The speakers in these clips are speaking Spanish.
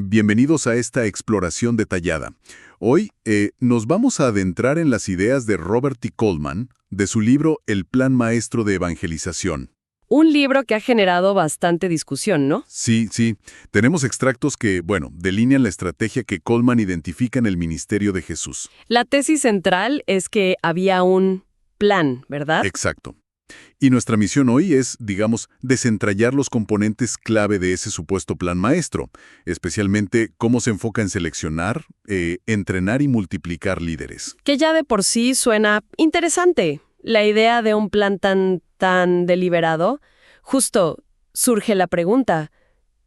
Bienvenidos a esta exploración detallada. Hoy nos vamos a adentrar en las ideas de Robert T. Coleman, de su libro El Plan Maestro de Evangelización. Un libro que ha generado bastante discusión, ¿no? Sí. Tenemos extractos que, delinean la estrategia que Coleman identifica en el ministerio de Jesús. La tesis central es que había un plan, ¿verdad? Exacto. Y nuestra misión hoy es, desentrañar los componentes clave de ese supuesto plan maestro, especialmente cómo se enfoca en seleccionar, entrenar y multiplicar líderes. Que ya de por sí suena interesante. La idea de un plan tan deliberado. Justo surge la pregunta,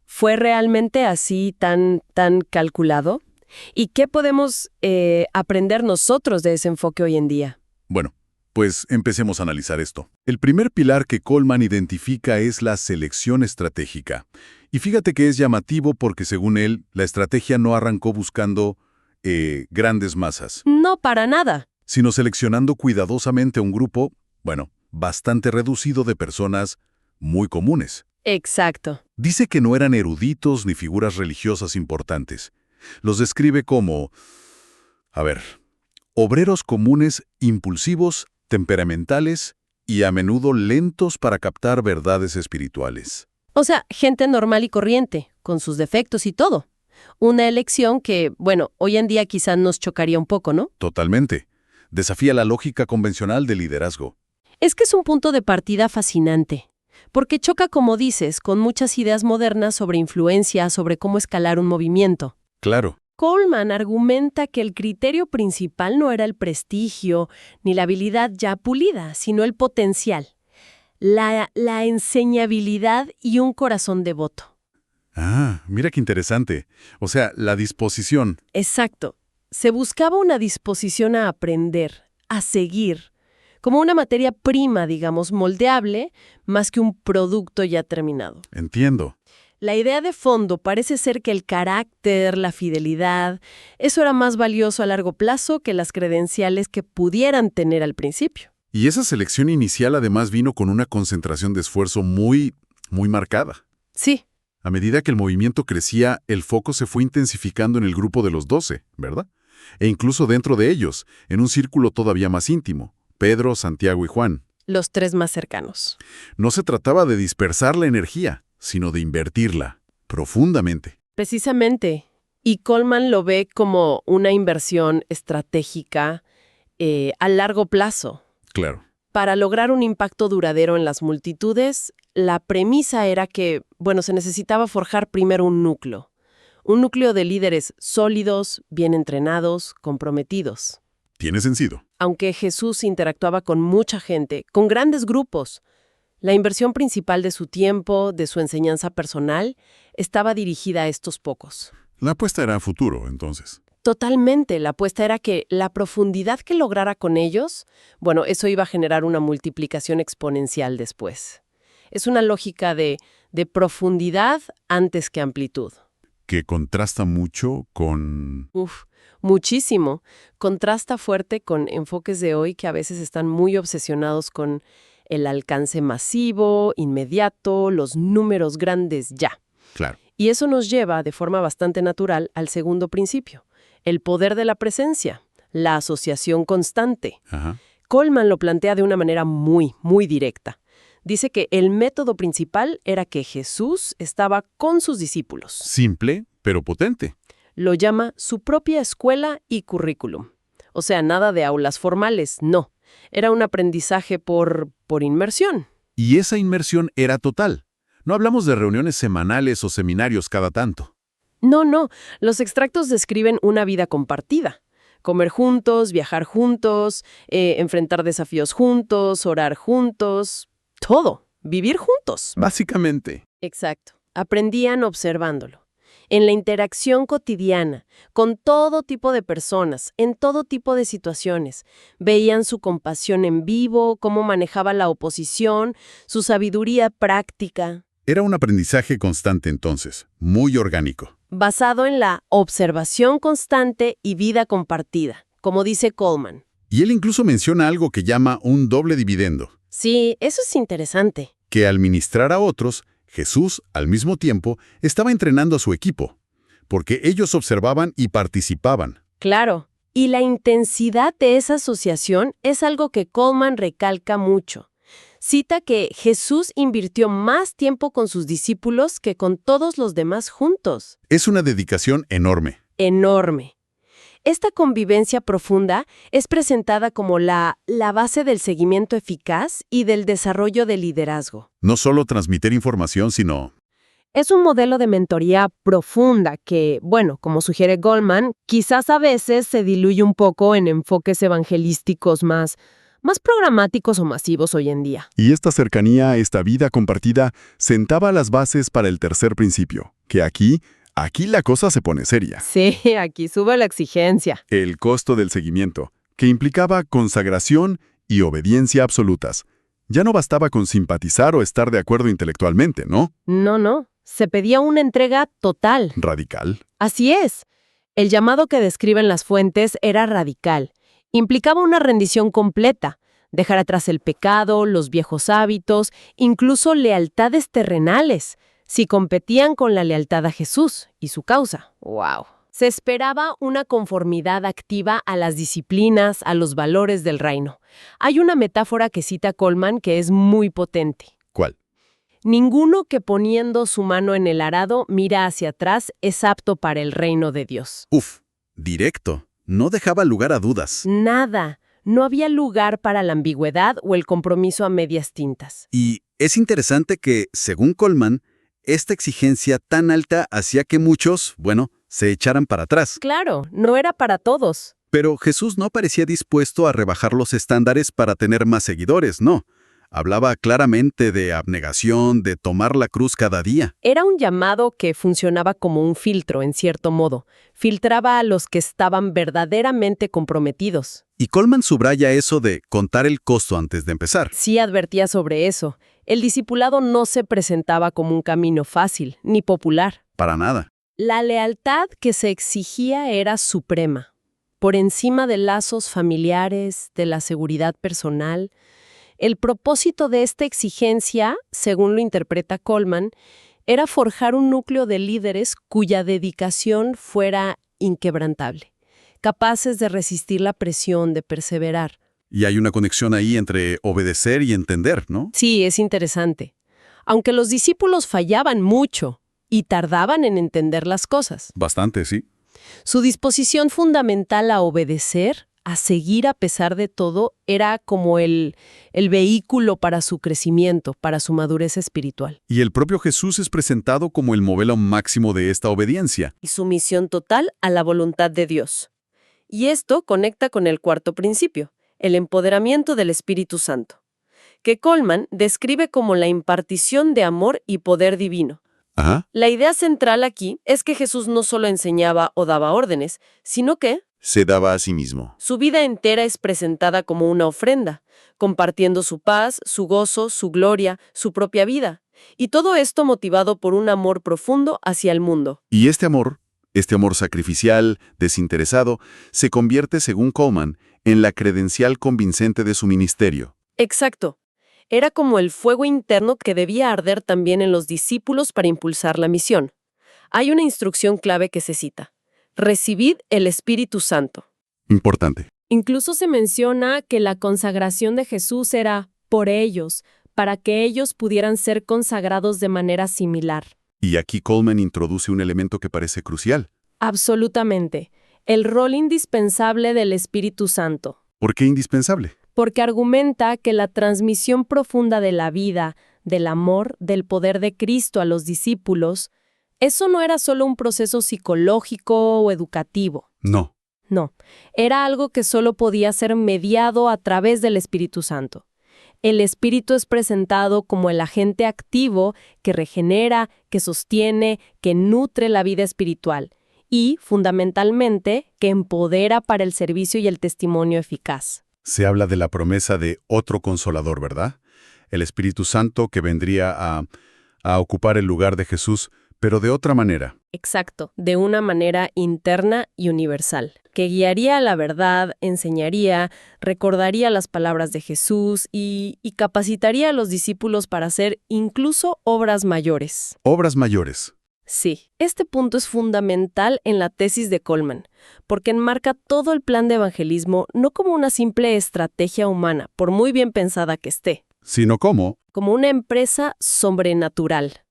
¿fue realmente así tan calculado? ¿Y qué podemos aprender nosotros de ese enfoque hoy en día? Bueno, pues empecemos a analizar esto. El primer pilar que Coleman identifica es la selección estratégica. Y fíjate que es llamativo porque, según él, la estrategia no arrancó buscando grandes masas, No, para nada. sino seleccionando cuidadosamente un grupo, bastante reducido de personas muy comunes. Exacto. Dice que no eran eruditos ni figuras religiosas importantes. Los describe como, obreros comunes, impulsivos, temperamentales y a menudo lentos para captar verdades espirituales. O sea, gente normal y corriente, con sus defectos y todo. Una elección que, hoy en día quizá nos chocaría un poco, ¿no? Totalmente. Desafía la lógica convencional del liderazgo. Es que es un punto de partida fascinante, porque choca, como dices, con muchas ideas modernas sobre influencia, sobre cómo escalar un movimiento. Claro. Coleman argumenta que el criterio principal no era el prestigio ni la habilidad ya pulida, sino el potencial, la enseñabilidad y un corazón devoto. Ah, mira qué interesante. O sea, la disposición. Exacto. Se buscaba una disposición a aprender, a seguir, como una materia prima, moldeable, más que un producto ya terminado. Entiendo. La idea de fondo parece ser que el carácter, la fidelidad, eso era más valioso a largo plazo que las credenciales que pudieran tener al principio. Y esa selección inicial además vino con una concentración de esfuerzo muy marcada. Sí, A medida que el movimiento crecía, el foco se fue intensificando en el grupo de los 12, ¿verdad? E incluso dentro de ellos, en un círculo todavía más íntimo, Pedro, Santiago y Juan. los tres más cercanos. No se trataba de dispersar la energía, sino de invertirla profundamente. Precisamente. Y Coleman lo ve como una inversión estratégica a largo plazo. Claro. Para lograr un impacto duradero en las multitudes, la premisa era que, se necesitaba forjar primero un núcleo. Un núcleo de líderes sólidos, bien entrenados, comprometidos. Tiene sentido. Aunque Jesús interactuaba con mucha gente, con grandes grupos, la inversión principal de su tiempo, de su enseñanza personal, estaba dirigida a estos pocos. La apuesta era a futuro, entonces. Totalmente, la apuesta era que la profundidad que lograra con ellos, eso iba a generar una multiplicación exponencial después. Es una lógica de profundidad antes que amplitud. Que contrasta mucho con... Muchísimo. Contrasta fuerte con enfoques de hoy que a veces están muy obsesionados con el alcance masivo, inmediato, los números grandes ya. Claro. Y eso nos lleva, de forma bastante natural, al segundo principio, el poder de la presencia, la asociación constante. Ajá. Coleman lo plantea de una manera muy directa. Dice que el método principal era que Jesús estaba con sus discípulos. Simple, pero potente. Lo llama su propia escuela y currículum. O sea, nada de aulas formales, no. Era un aprendizaje por inmersión. Y esa inmersión era total. No hablamos de reuniones semanales o seminarios cada tanto. No. Los extractos describen una vida compartida. Comer juntos, viajar juntos, enfrentar desafíos juntos, orar juntos. Todo. Vivir juntos. Básicamente. Exacto. Aprendían observándolo. En la interacción cotidiana, con todo tipo de personas, en todo tipo de situaciones. Veían su compasión en vivo, cómo manejaba la oposición, su sabiduría práctica. Era un aprendizaje constante entonces, muy orgánico. Basado en la observación constante y vida compartida, como dice Coleman. Y él incluso menciona algo que llama un doble dividendo. Sí, eso es interesante. Que al ministrar a otros, Jesús, al mismo tiempo, estaba entrenando a su equipo. porque ellos observaban y participaban. Claro. Y la intensidad de esa asociación es algo que Coleman recalca mucho. Cita que Jesús invirtió más tiempo con sus discípulos que con todos los demás juntos. Es una dedicación enorme. Enorme. Esta convivencia profunda es presentada como la base del seguimiento eficaz y del desarrollo del liderazgo. No solo transmitir información, sino... Es un modelo de mentoría profunda que, bueno, como sugiere Goldman, quizás a veces se diluye un poco en enfoques evangelísticos más programáticos o masivos hoy en día. Y esta cercanía, esta vida compartida, sentaba las bases para el tercer principio, que aquí la cosa se pone seria. Sí, aquí sube la exigencia. El costo del seguimiento, que implicaba consagración y obediencia absolutas. Ya no bastaba con simpatizar o estar de acuerdo intelectualmente, ¿no? No. Se pedía una entrega total. Radical. Así es. El llamado que describen las fuentes era radical. Implicaba una rendición completa, dejar atrás el pecado, los viejos hábitos, incluso lealtades terrenales, si competían con la lealtad a Jesús y su causa. ¡Wow! Se esperaba una conformidad activa a las disciplinas, a los valores del reino. Hay una metáfora que cita Coleman que es muy potente. ¿Cuál? Ninguno que poniendo su mano en el arado mira hacia atrás es apto para el reino de Dios. Uf, directo. No dejaba lugar a dudas. Nada. No había lugar para la ambigüedad o el compromiso a medias tintas. Y es interesante que, según Coleman, esta exigencia tan alta hacía que muchos, se echaran para atrás. Claro, no era para todos. Pero Jesús no parecía dispuesto a rebajar los estándares para tener más seguidores, no. Hablaba claramente de abnegación, de tomar la cruz cada día. Era un llamado que funcionaba como un filtro, en cierto modo. Filtraba a los que estaban verdaderamente comprometidos. Y Coleman subraya eso de contar el costo antes de empezar. Sí advertía sobre eso. El discipulado no se presentaba como un camino fácil, ni popular. Para nada. La lealtad que se exigía era suprema. Por encima de lazos familiares, de la seguridad personal. El propósito de esta exigencia, según lo interpreta Coleman, era forjar un núcleo de líderes cuya dedicación fuera inquebrantable, capaces de resistir la presión, de perseverar. Y hay una conexión ahí entre obedecer y entender, ¿no? Sí, es interesante. Aunque los discípulos fallaban mucho y tardaban en entender las cosas. Bastante, sí. Su disposición fundamental a obedecer, a seguir a pesar de todo, era como el vehículo para su crecimiento, para su madurez espiritual. Y el propio Jesús es presentado como el modelo máximo de esta obediencia. Y sumisión total a la voluntad de Dios. Y esto conecta con el cuarto principio, el empoderamiento del Espíritu Santo, que Coleman describe como la impartición de amor y poder divino. Ajá. La idea central aquí es que Jesús no solo enseñaba o daba órdenes, sino que Se daba a sí mismo. su vida entera es presentada como una ofrenda, compartiendo su paz, su gozo, su gloria, su propia vida. Y todo esto motivado por un amor profundo hacia el mundo. Y este amor sacrificial, desinteresado, se convierte, según Coleman, en la credencial convincente de su ministerio. Exacto. Era como el fuego interno que debía arder también en los discípulos para impulsar la misión. Hay una instrucción clave que se cita. Recibid el Espíritu Santo. Importante. Incluso se menciona que la consagración de Jesús era por ellos, para que ellos pudieran ser consagrados de manera similar. Y aquí Coleman introduce un elemento que parece crucial. Absolutamente. El rol indispensable del Espíritu Santo. ¿Por qué indispensable? Porque argumenta que la transmisión profunda de la vida, del amor, del poder de Cristo a los discípulos, eso no era solo un proceso psicológico o educativo. No. No, era algo que solo podía ser mediado a través del Espíritu Santo. El Espíritu es presentado como el agente activo que regenera, que sostiene, que nutre la vida espiritual y, fundamentalmente, que empodera para el servicio y el testimonio eficaz. Se habla de la promesa de otro consolador, ¿verdad? El Espíritu Santo que vendría a ocupar el lugar de Jesús, pero de otra manera. Exacto, de una manera interna y universal, que guiaría a la verdad, enseñaría, recordaría las palabras de Jesús y capacitaría a los discípulos para hacer incluso obras mayores. Obras mayores. Sí, este punto es fundamental en la tesis de Coleman, porque enmarca todo el plan de evangelismo no como una simple estrategia humana, por muy bien pensada que esté, Sino cómo. como una empresa sobrenatural.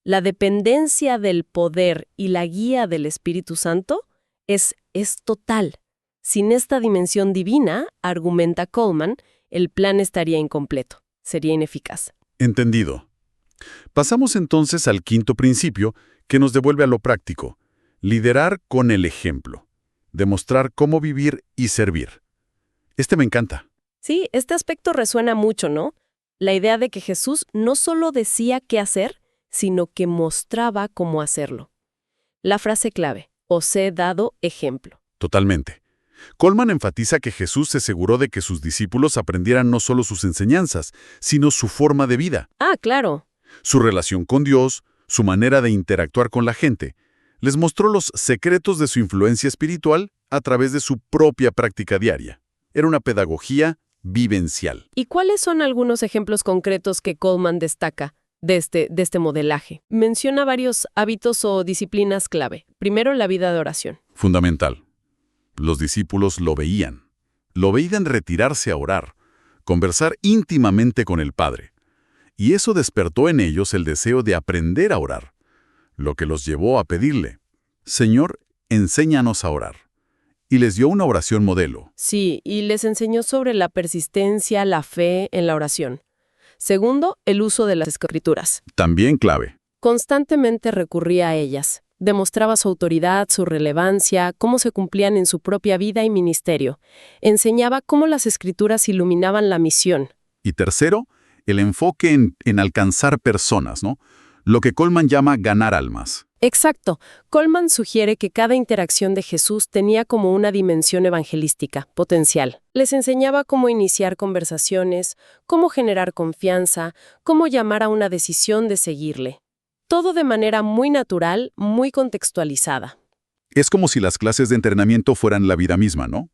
La dependencia del poder y la guía del Espíritu Santo es total. Sin esta dimensión divina, argumenta Coleman, el plan estaría incompleto, sería ineficaz. Entendido. Pasamos entonces al quinto principio, que nos devuelve a lo práctico. Liderar con el ejemplo. Demostrar cómo vivir y servir. Este me encanta. Sí, este aspecto resuena mucho, ¿no? La idea de que Jesús no solo decía qué hacer, sino que mostraba cómo hacerlo. La frase clave, os he dado ejemplo. Totalmente. Coleman enfatiza que Jesús se aseguró de que sus discípulos aprendieran no solo sus enseñanzas, sino su forma de vida, Ah, claro. su relación con Dios, su manera de interactuar con la gente. Les mostró los secretos de su influencia espiritual a través de su propia práctica diaria. Era una pedagogía vivencial. ¿Y cuáles son algunos ejemplos concretos que Coleman destaca de este modelaje? Menciona varios hábitos o disciplinas clave. Primero, la vida de oración. Fundamental. Los discípulos lo veían. Lo veían retirarse a orar, conversar íntimamente con el Padre. Y eso despertó en ellos el deseo de aprender a orar, lo que los llevó a pedirle, Señor, enséñanos a orar. Y les dio una oración modelo. Sí, y les enseñó sobre la persistencia, la fe en la oración. Segundo, el uso de las escrituras. También clave. Constantemente recurría a ellas. Demostraba su autoridad, su relevancia, cómo se cumplían en su propia vida y ministerio. Enseñaba cómo las escrituras iluminaban la misión. Y tercero, el enfoque en alcanzar personas, ¿no? Lo que Coleman llama ganar almas. Exacto. Coleman sugiere que cada interacción de Jesús tenía como una dimensión evangelística, potencial. Les enseñaba cómo iniciar conversaciones, cómo generar confianza, cómo llamar a una decisión de seguirle. Todo de manera muy natural, muy contextualizada. Es como si las clases de entrenamiento fueran la vida misma, ¿no?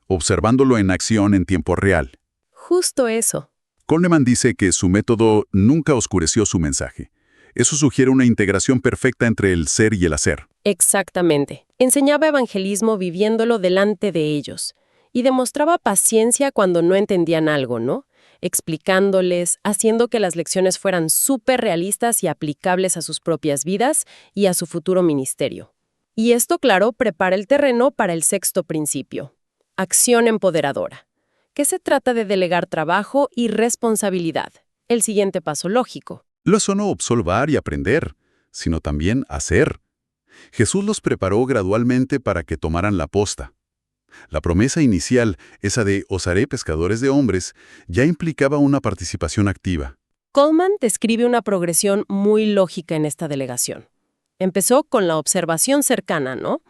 Observándolo en acción en tiempo real. Justo eso. Coleman dice que su método nunca oscureció su mensaje. Eso sugiere una integración perfecta entre el ser y el hacer. Exactamente. Enseñaba evangelismo viviéndolo delante de ellos. Y demostraba paciencia cuando no entendían algo, ¿no? Explicándoles, haciendo que las lecciones fueran súper realistas y aplicables a sus propias vidas y a su futuro ministerio. Y esto, claro, prepara el terreno para el sexto principio. Acción empoderadora. Que se trata de delegar trabajo y responsabilidad. El siguiente paso lógico. Eso no observar y aprender, sino también hacer. Jesús los preparó gradualmente para que tomaran la posta. La promesa inicial, esa de «os haré pescadores de hombres», ya implicaba una participación activa. Coleman describe una progresión muy lógica en esta delegación. Empezó con la observación cercana, ¿no?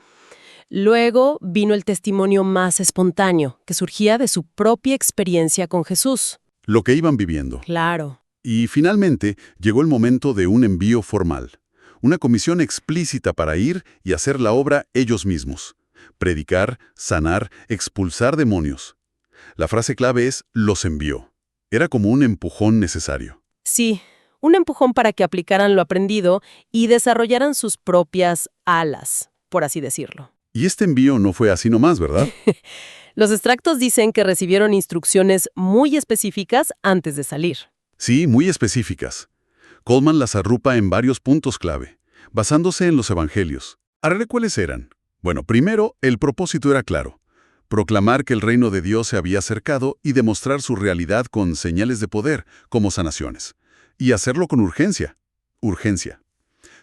Luego vino el testimonio más espontáneo, que surgía de su propia experiencia con Jesús. Lo que iban viviendo. Claro. Y finalmente llegó el momento de un envío formal. Una comisión explícita para ir y hacer la obra ellos mismos. Predicar, sanar, expulsar demonios. La frase clave es «los envió». Era como un empujón necesario. Sí, un empujón para que aplicaran lo aprendido y desarrollaran sus propias alas, por así decirlo. Y este envío no fue así nomás, ¿verdad? Los extractos dicen que recibieron instrucciones muy específicas antes de salir. Sí, muy específicas. Coleman las agrupa en varios puntos clave, basándose en los evangelios. Haré cuáles eran. Bueno, primero, el propósito era claro. Proclamar que el reino de Dios se había acercado y demostrar su realidad con señales de poder, como sanaciones. Y hacerlo con urgencia. Urgencia.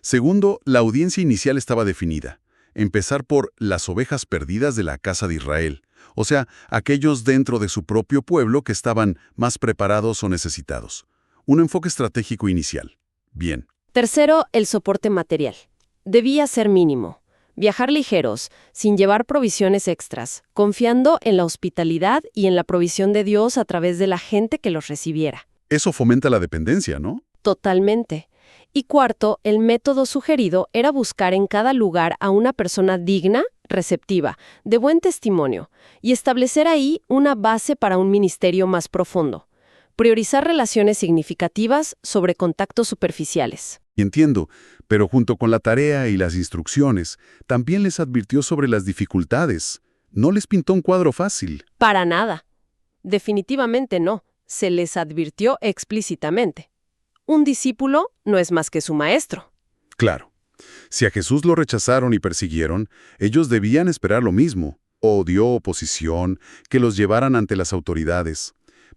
Segundo, la audiencia inicial estaba definida. Empezar por las ovejas perdidas de la casa de Israel, o sea, aquellos dentro de su propio pueblo que estaban más preparados o necesitados. Un enfoque estratégico inicial. Bien. Tercero, el soporte material. Debía ser mínimo. Viajar ligeros, sin llevar provisiones extras, confiando en la hospitalidad y en la provisión de Dios a través de la gente que los recibiera. Eso fomenta la dependencia, ¿no? Totalmente. Y cuarto, el método sugerido era buscar en cada lugar a una persona digna, receptiva, de buen testimonio, y establecer ahí una base para un ministerio más profundo. Priorizar relaciones significativas sobre contactos superficiales. Y entiendo, pero junto con la tarea y las instrucciones, también les advirtió sobre las dificultades. No les pintó un cuadro fácil. Para nada. Definitivamente no. Se les advirtió explícitamente. Un discípulo no es más que su maestro. Claro, si a Jesús lo rechazaron y persiguieron, ellos debían esperar lo mismo. Odio, oposición, que los llevaran ante las autoridades.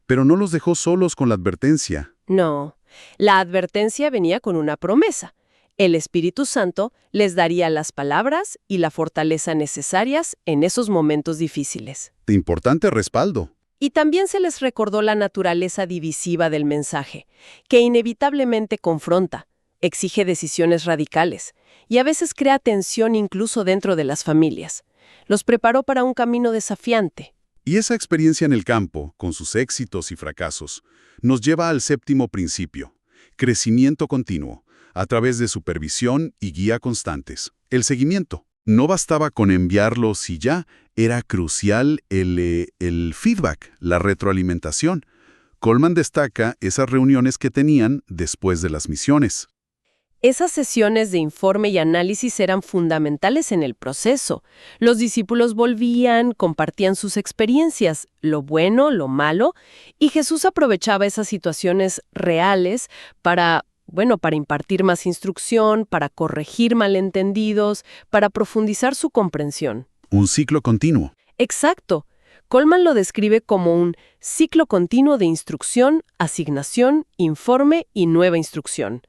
Pero no los dejó solos con la advertencia. No. La advertencia venía con una promesa. El Espíritu Santo les daría las palabras y la fortaleza necesarias en esos momentos difíciles. De importante respaldo. Y también se les recordó la naturaleza divisiva del mensaje, que inevitablemente confronta, exige decisiones radicales y a veces crea tensión incluso dentro de las familias. Los preparó para un camino desafiante. Y esa experiencia en el campo, con sus éxitos y fracasos, nos lleva al séptimo principio: crecimiento continuo, a través de supervisión y guía constantes. El seguimiento. No bastaba con enviarlos y ya, era crucial el feedback, la retroalimentación. Coleman destaca esas reuniones que tenían después de las misiones. Esas sesiones de informe y análisis eran fundamentales en el proceso. Los discípulos volvían, compartían sus experiencias, lo bueno, lo malo, y Jesús aprovechaba esas situaciones reales para impartir más instrucción, para corregir malentendidos, para profundizar su comprensión. Un ciclo continuo. Exacto. Coleman lo describe como un ciclo continuo de instrucción, asignación, informe y nueva instrucción.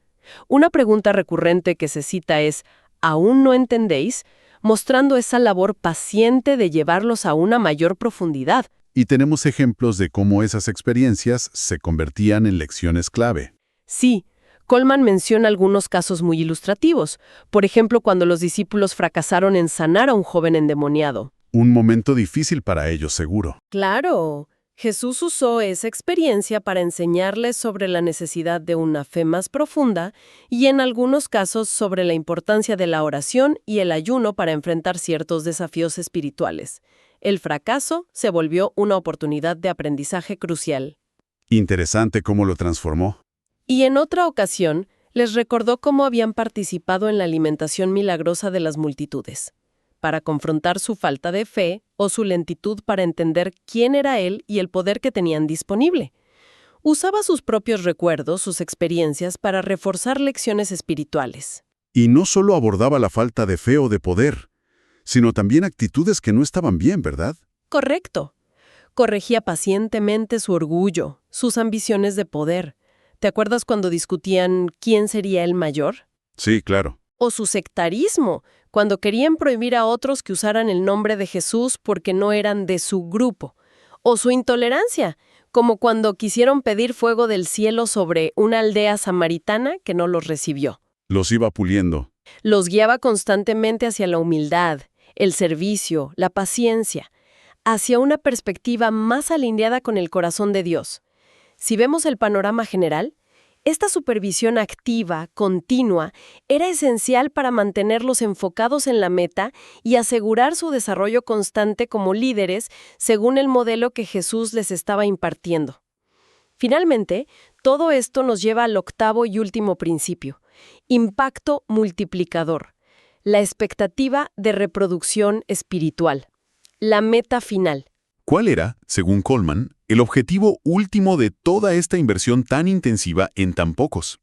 Una pregunta recurrente que se cita es, ¿aún no entendéis?, mostrando esa labor paciente de llevarlos a una mayor profundidad. Y tenemos ejemplos de cómo esas experiencias se convertían en lecciones clave. Sí, Coleman menciona algunos casos muy ilustrativos. Por ejemplo, cuando los discípulos fracasaron en sanar a un joven endemoniado. Un momento difícil para ellos, seguro. Claro. Jesús usó esa experiencia para enseñarles sobre la necesidad de una fe más profunda y en algunos casos sobre la importancia de la oración y el ayuno para enfrentar ciertos desafíos espirituales. El fracaso se volvió una oportunidad de aprendizaje crucial. Interesante cómo lo transformó. Y en otra ocasión, les recordó cómo habían participado en la alimentación milagrosa de las multitudes, para confrontar su falta de fe o su lentitud para entender quién era él y el poder que tenían disponible. Usaba sus propios recuerdos, sus experiencias, para reforzar lecciones espirituales. Y no solo abordaba la falta de fe o de poder, sino también actitudes que no estaban bien, ¿verdad? Correcto. Corregía pacientemente su orgullo, sus ambiciones de poder. ¿Te acuerdas cuando discutían quién sería el mayor? Sí, claro. O su sectarismo, cuando querían prohibir a otros que usaran el nombre de Jesús porque no eran de su grupo. O su intolerancia, como cuando quisieron pedir fuego del cielo sobre una aldea samaritana que no los recibió. Los iba puliendo. Los guiaba constantemente hacia la humildad, el servicio, la paciencia, hacia una perspectiva más alineada con el corazón de Dios. Si vemos el panorama general, esta supervisión activa, continua, era esencial para mantenerlos enfocados en la meta y asegurar su desarrollo constante como líderes según el modelo que Jesús les estaba impartiendo. Finalmente, todo esto nos lleva al octavo y último principio: impacto multiplicador, la expectativa de reproducción espiritual, la meta final. ¿Cuál era, según Coleman, el objetivo último de toda esta inversión tan intensiva en tan pocos?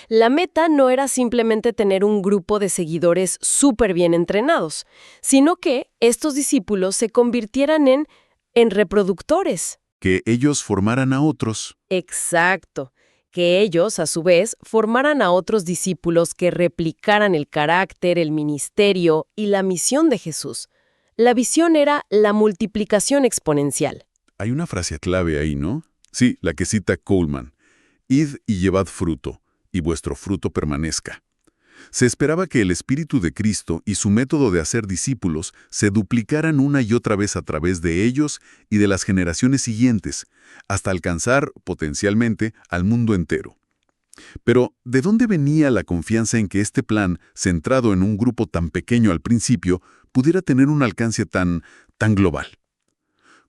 La meta no era simplemente tener un grupo de seguidores súper bien entrenados, sino que estos discípulos se convirtieran en reproductores. Que ellos formaran a otros. Exacto. Que ellos, a su vez, formaran a otros discípulos que replicaran el carácter, el ministerio y la misión de Jesús. La visión era la multiplicación exponencial. Hay una frase clave ahí, ¿no? Sí, la que cita Coleman. Id y llevad fruto, y vuestro fruto permanezca. Se esperaba que el Espíritu de Cristo y su método de hacer discípulos se duplicaran una y otra vez a través de ellos y de las generaciones siguientes, hasta alcanzar, potencialmente, al mundo entero. Pero, ¿de dónde venía la confianza en que este plan, centrado en un grupo tan pequeño al principio, pudiera tener un alcance tan global?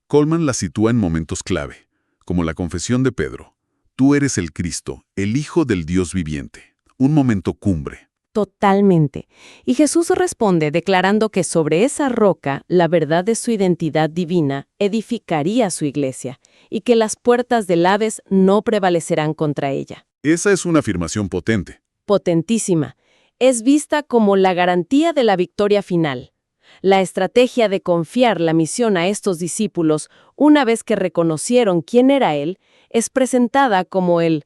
Coleman la sitúa en momentos clave, como la confesión de Pedro: «Tú eres el Cristo, el Hijo del Dios viviente», un momento cumbre. Totalmente. Y Jesús responde declarando que sobre esa roca, la verdad de su identidad divina edificaría su iglesia, y que las puertas del Hades no prevalecerán contra ella. Esa es una afirmación potente. Potentísima. Es vista como la garantía de la victoria final. La estrategia de confiar la misión a estos discípulos, una vez que reconocieron quién era Él, es presentada como el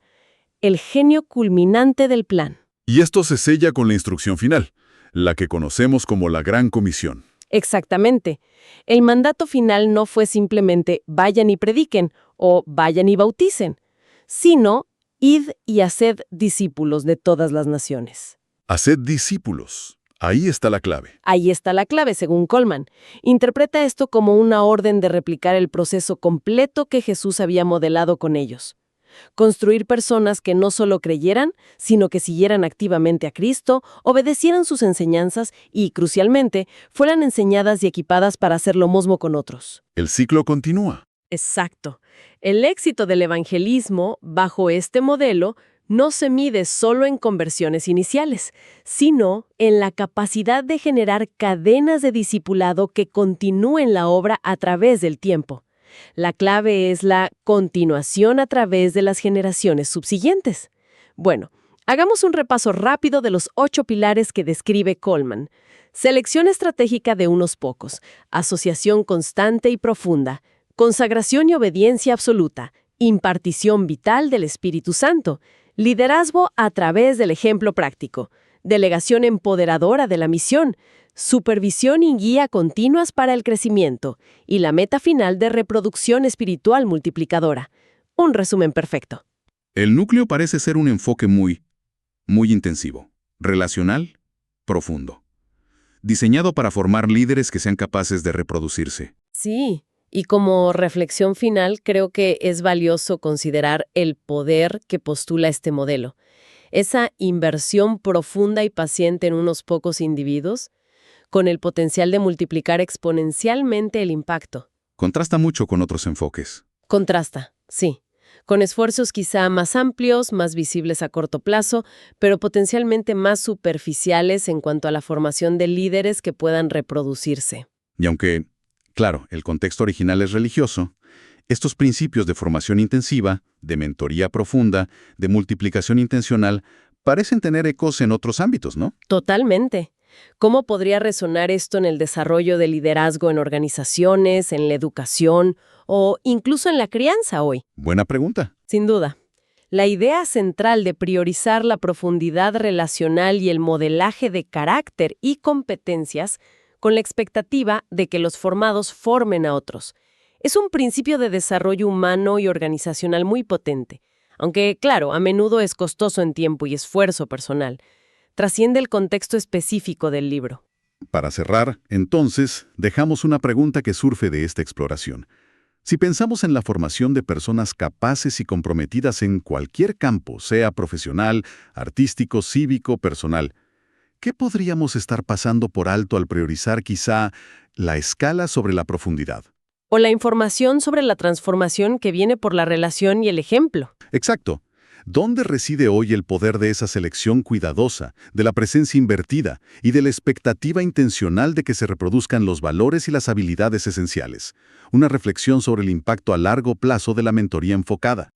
genio culminante del plan. Y esto se sella con la instrucción final, la que conocemos como la Gran Comisión. Exactamente. El mandato final no fue simplemente vayan y prediquen o vayan y bauticen, sino id y haced discípulos de todas las naciones. Haced discípulos. Ahí está la clave. Ahí está la clave, según Coleman. Interpreta esto como una orden de replicar el proceso completo que Jesús había modelado con ellos. Construir personas que no solo creyeran, sino que siguieran activamente a Cristo, obedecieran sus enseñanzas y, crucialmente, fueran enseñadas y equipadas para hacer lo mismo con otros. El ciclo continúa. Exacto. El éxito del evangelismo, bajo este modelo, no se mide solo en conversiones iniciales, sino en la capacidad de generar cadenas de discipulado que continúen la obra a través del tiempo. La clave es la continuación a través de las generaciones subsiguientes. Bueno, hagamos un repaso rápido de los 8 pilares que describe Coleman. Selección estratégica de unos pocos, asociación constante y profunda, consagración y obediencia absoluta, impartición vital del Espíritu Santo, liderazgo a través del ejemplo práctico, delegación empoderadora de la misión, supervisión y guía continuas para el crecimiento, y la meta final de reproducción espiritual multiplicadora. Un resumen perfecto. El núcleo parece ser un enfoque muy intensivo, relacional, profundo, diseñado para formar líderes que sean capaces de reproducirse. Sí, y como reflexión final, creo que es valioso considerar el poder que postula este modelo. Esa inversión profunda y paciente en unos pocos individuos, con el potencial de multiplicar exponencialmente el impacto. Contrasta mucho con otros enfoques. Contrasta, sí, con esfuerzos quizá más amplios, más visibles a corto plazo, pero potencialmente más superficiales en cuanto a la formación de líderes que puedan reproducirse. Y aunque, claro, el contexto original es religioso, estos principios de formación intensiva, de mentoría profunda, de multiplicación intencional, parecen tener ecos en otros ámbitos, ¿no? Totalmente. ¿Cómo podría resonar esto en el desarrollo de liderazgo en organizaciones, en la educación o incluso en la crianza hoy? Buena pregunta. Sin duda. La idea central de priorizar la profundidad relacional y el modelaje de carácter y competencias con la expectativa de que los formados formen a otros. Es un principio de desarrollo humano y organizacional muy potente, aunque, claro, a menudo es costoso en tiempo y esfuerzo personal. Trasciende el contexto específico del libro. Para cerrar, entonces, dejamos una pregunta que surge de esta exploración. Si pensamos en la formación de personas capaces y comprometidas en cualquier campo, sea profesional, artístico, cívico, personal, ¿qué podríamos estar pasando por alto al priorizar quizá la escala sobre la profundidad? O la información sobre la transformación que viene por la relación y el ejemplo. Exacto. ¿Dónde reside hoy el poder de esa selección cuidadosa, de la presencia invertida y de la expectativa intencional de que se reproduzcan los valores y las habilidades esenciales? Una reflexión sobre el impacto a largo plazo de la mentoría enfocada.